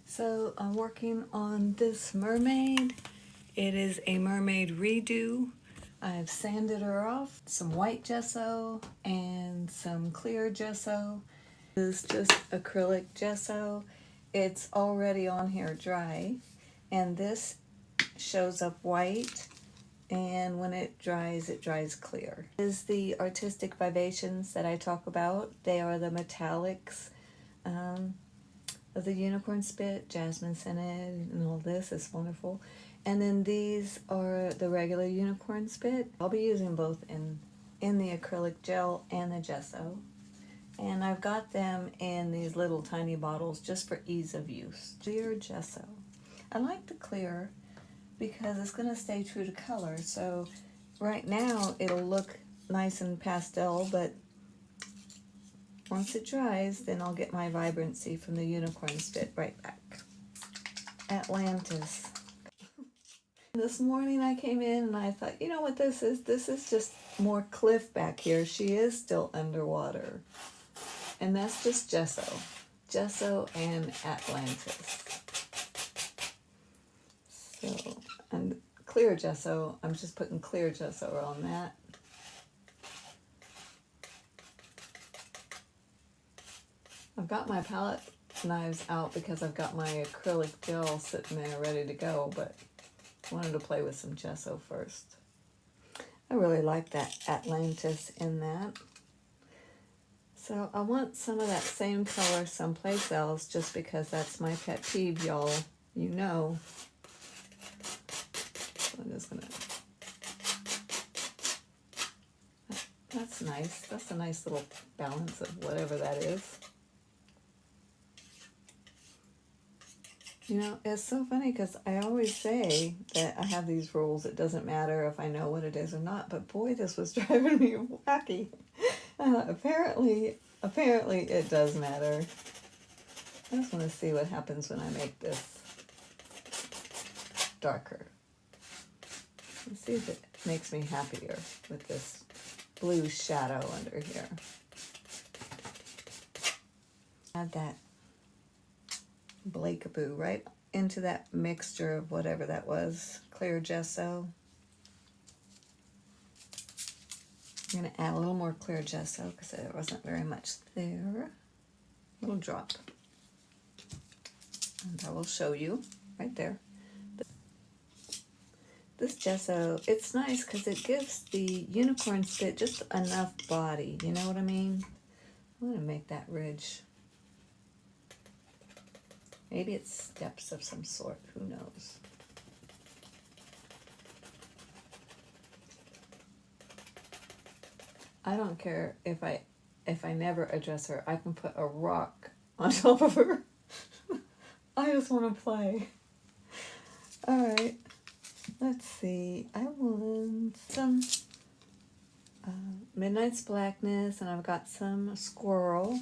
So I'm working on this mermaid. It is a mermaid redo. I've sanded her off, some white gesso and some clear gesso. This is just acrylic gesso. It's already on here dry, and this shows up white, and when it dries clear. This is the Artistic Vivations that I talk about. They are the metallics of the unicorn spit, jasmine scented, and all this is wonderful. And then these are the regular unicorn spit. I'll be using both in the acrylic gel and the gesso. And I've got them in these little tiny bottles just for ease of use. Clear gesso. I like the clear because it's going to stay true to color. So right now it'll look nice and pastel, but once it dries, then I'll get my vibrancy from the unicorn spit right back. Atlantis. This morning I came in and I thought, you know what this is? This is just more cliff back here. She is still underwater. And that's just gesso. Gesso and Atlantis. So, and clear gesso, I'm just putting clear gesso on that. I've got my palette knives out because I've got my acrylic gel sitting there ready to go, but I wanted to play with some gesso first. I really like that Atlantis in that. So I want some of that same color someplace else just because that's my pet peeve, y'all. You know. So I'm just gonna... That's nice. That's a nice little balance of whatever that is. You know, it's so funny because I always say that I have these rules. It doesn't matter if I know what it is or not. But boy, this was driving me wacky. Apparently it does matter. I just want to see what happens when I make this darker. Let's see if it makes me happier with this blue shadow under here. Add that Blakaboo right into that mixture of whatever that was, clear gesso. I'm going to add a little more clear gesso because there wasn't very much there. A little drop. And I will show you right there. This gesso, it's nice because it gives the unicorn spit just enough body. You know what I mean? I'm going to make that ridge. Maybe it's steps of some sort. Who knows? I don't care if I never address her. I can put a rock on top of her. I just want to play. All right. Let's see. I want some Midnight's Blackness, and I've got some Squirrel.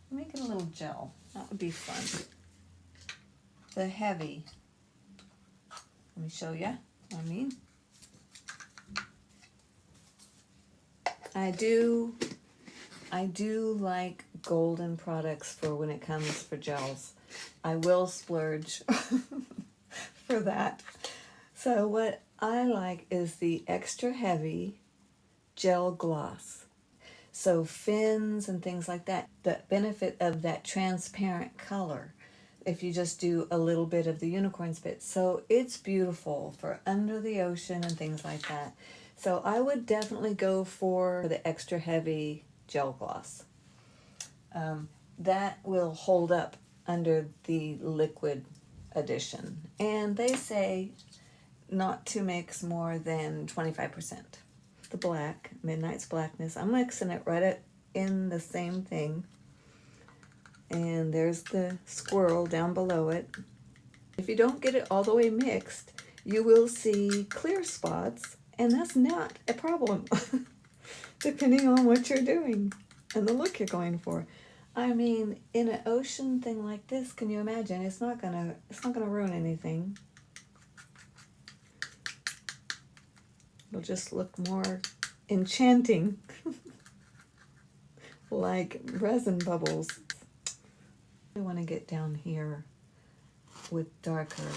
Let me get a little gel. That would be fun. The heavy. Let me show you what I mean. I do like golden products for when it comes for gels. I will splurge for that. So what I like is the extra heavy gel gloss. So fins and things like that, the benefit of that transparent color if you just do a little bit of the unicorn spit. So it's beautiful for under the ocean and things like that. So I would definitely go for the extra heavy gel gloss. That will hold up under the liquid edition. And they say not to mix more than 25%. The black, Midnight's Blackness, I'm mixing it right in the same thing. And there's the Squirrel down below it. If you don't get it all the way mixed, you will see clear spots, and that's not a problem, depending on what you're doing and the look you're going for. I mean, in an ocean thing like this, can you imagine? It's not gonna ruin anything. It'll just look more enchanting, like resin bubbles. I want to get down here with darker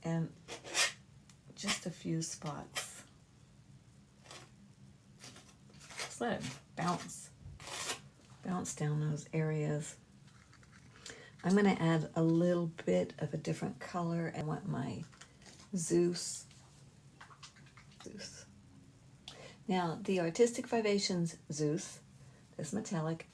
and just a few spots. Just let it bounce down those areas. I'm going to add a little bit of a different color. I want my Zeus. Now, the Artistic Vivations Zeus, this metallic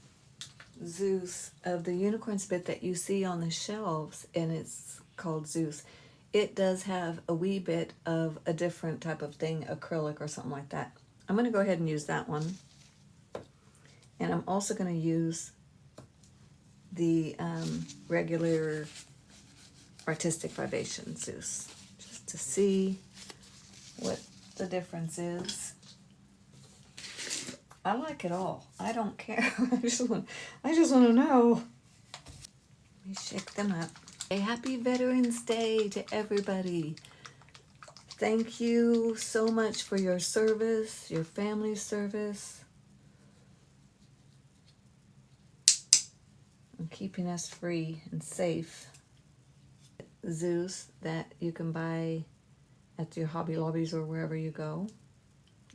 Zeus of the unicorn spit that you see on the shelves, and it's called Zeus, it does have a wee bit of a different type of thing, acrylic or something like that. I'm going to go ahead and use that one. And I'm also going to use the regular Artistic Vivation Zeus, just to see what the difference is. I like it all. I don't care. I just want to know. Let me shake them up. A happy Veterans Day to everybody. Thank you so much for your service, your family's service, and keeping us free and safe. Zeus that you can buy at your Hobby Lobbies or wherever you go.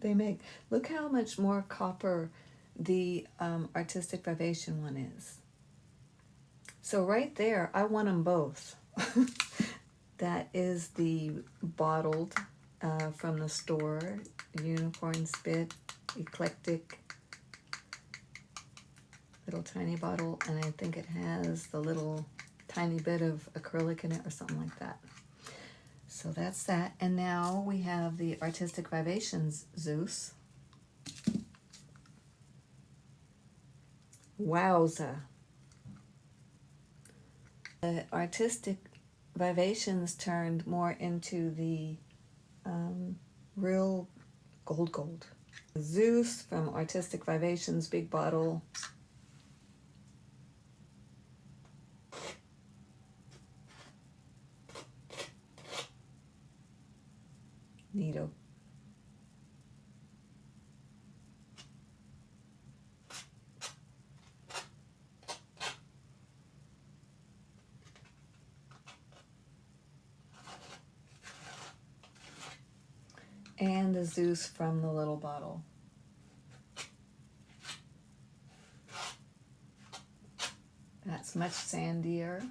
They make, look how much more copper the Artistic Vivation one is. So right there, I want them both. That is the bottled from the store, Unicorn Spit, Eclectic, little tiny bottle, and I think it has the little tiny bit of acrylic in it or something like that. So that's that. And now we have the Artistic Vivations Zeus. Wowza. The Artistic Vivations turned more into the real gold. Zeus from Artistic Vivations, big bottle. Neato. And the Zeus from the little bottle. That's much sandier,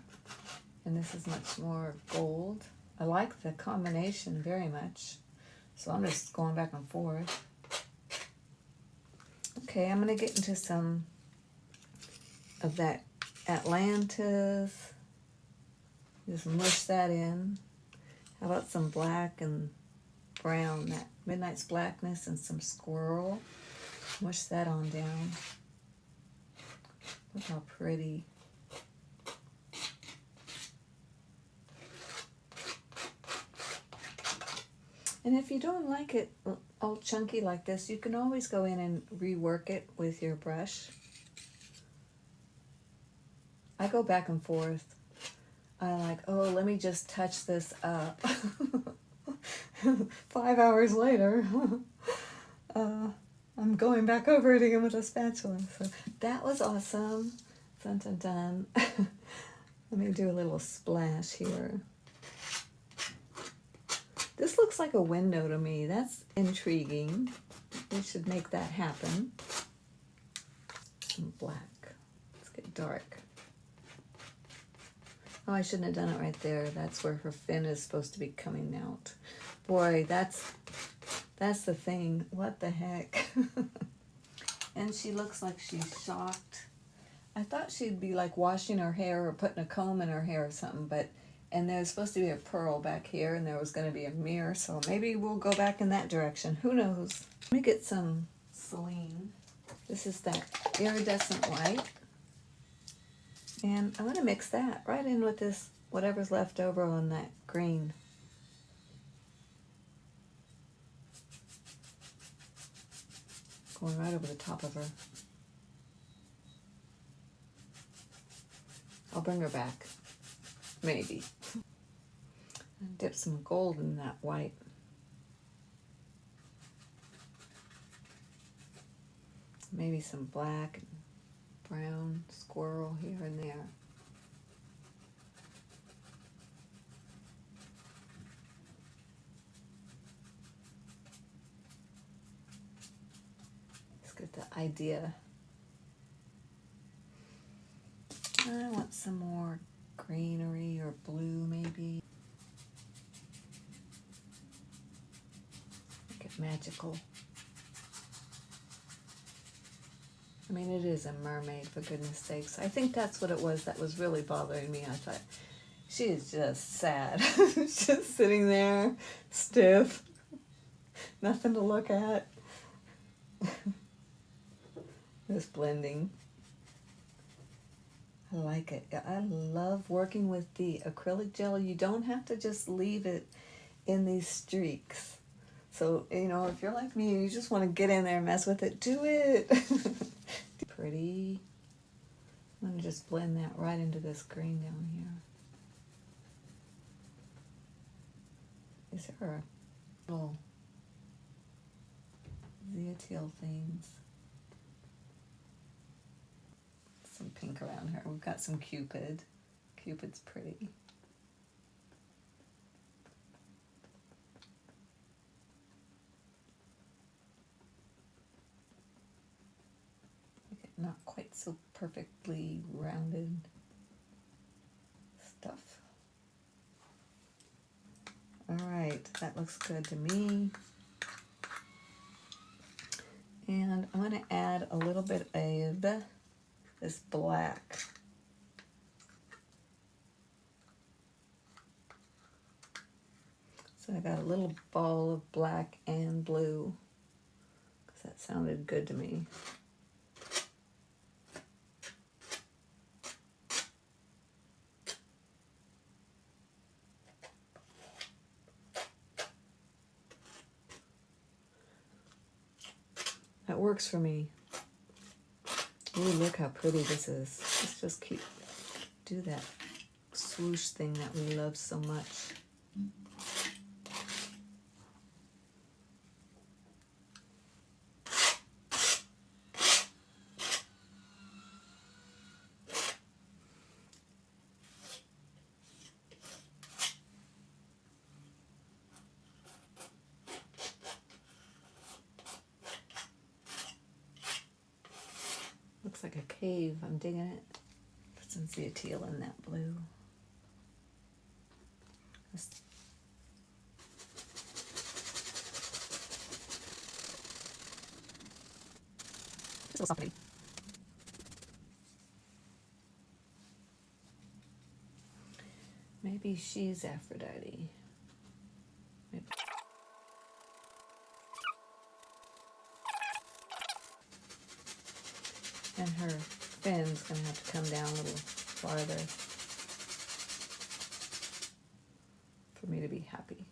and this is much more gold. I like the combination very much, so I'm just going back and forth. Okay, I'm going to get into some of that Atlantis. Just mush that in. How about some black and brown, that Midnight's Blackness and some Squirrel. Mush that on down. Look how pretty. And if you don't like it all chunky like this, you can always go in and rework it with your brush. I go back and forth. I like, oh, let me just touch this up. 5 hours later, I'm going back over it again with a spatula. So that was awesome. Dun, dun, dun. Let me do a little splash here. This looks like a window to me. That's intriguing. We should make that happen. Some black. Let's get dark. Oh, I shouldn't have done it right there. That's where her fin is supposed to be coming out. Boy, that's the thing. What the heck? And she looks like she's shocked. I thought she'd be like washing her hair or putting a comb in her hair or something, and there's supposed to be a pearl back here, and there was going to be a mirror, so maybe we'll go back in that direction. Who knows? Let me get some Celine. This is that iridescent white. And I'm going to mix that right in with this, whatever's left over on that green. Going right over the top of her. I'll bring her back. Maybe. And dip some gold in that white. Maybe some black. brown squirrel here and there. Let's get the idea. I want some more greenery or blue maybe. Make it magical. I mean, it is a mermaid, for goodness sakes. I think that's what it was that was really bothering me. I thought, she is just sad. Just sitting there, stiff, nothing to look at. Just blending. I like it. I love working with the acrylic gel. You don't have to just leave it in these streaks. So, you know, if you're like me and you just want to get in there and mess with it, do it. Pretty. I'm going to just blend that right into this green down here. These are little zeatil things. Some pink around her. We've got some Cupid. Cupid's pretty. Not quite so perfectly rounded stuff. All right, that looks good to me. And I'm going to add a little bit of this black. So I got a little ball of black and blue, because that sounded good to me. That works for me. Ooh, look how pretty this is. Let's just do that swoosh thing that we love so much. Looks like a cave. I'm digging it. Put some zeatil in that blue. Just a little softening. Maybe she's Aphrodite. Maybe. And her fin's going to have to come down a little farther for me to be happy.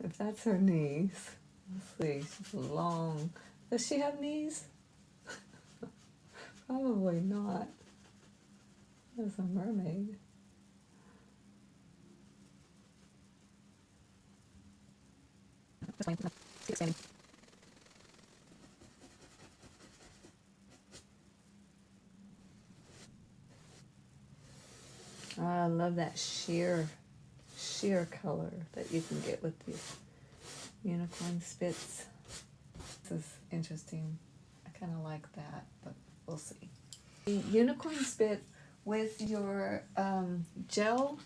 If that's her knees, let's see, she's long. Does she have knees? Probably not. That's a mermaid. Oh, I love that sheer color that you can get with these unicorn spits. This is interesting. I kind of like that, but we'll see. The unicorn spit with your gel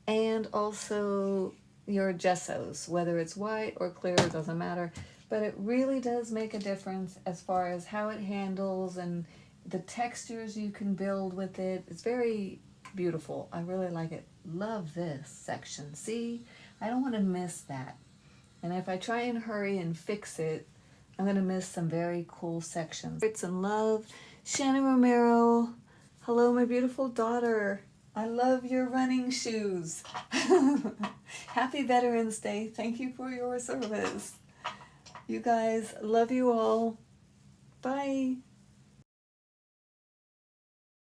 and also your gessos, whether it's white or clear, it doesn't matter, but it really does make a difference as far as how it handles and the textures you can build with it. It's very beautiful. I really like it. Love this section. See, I don't want to miss that. And if I try and hurry and fix it, I'm going to miss some very cool sections. It's in love. Shannon Romero. Hello, my beautiful daughter. I love your running shoes. Happy Veterans Day. Thank you for your service. You guys, love you all. Bye.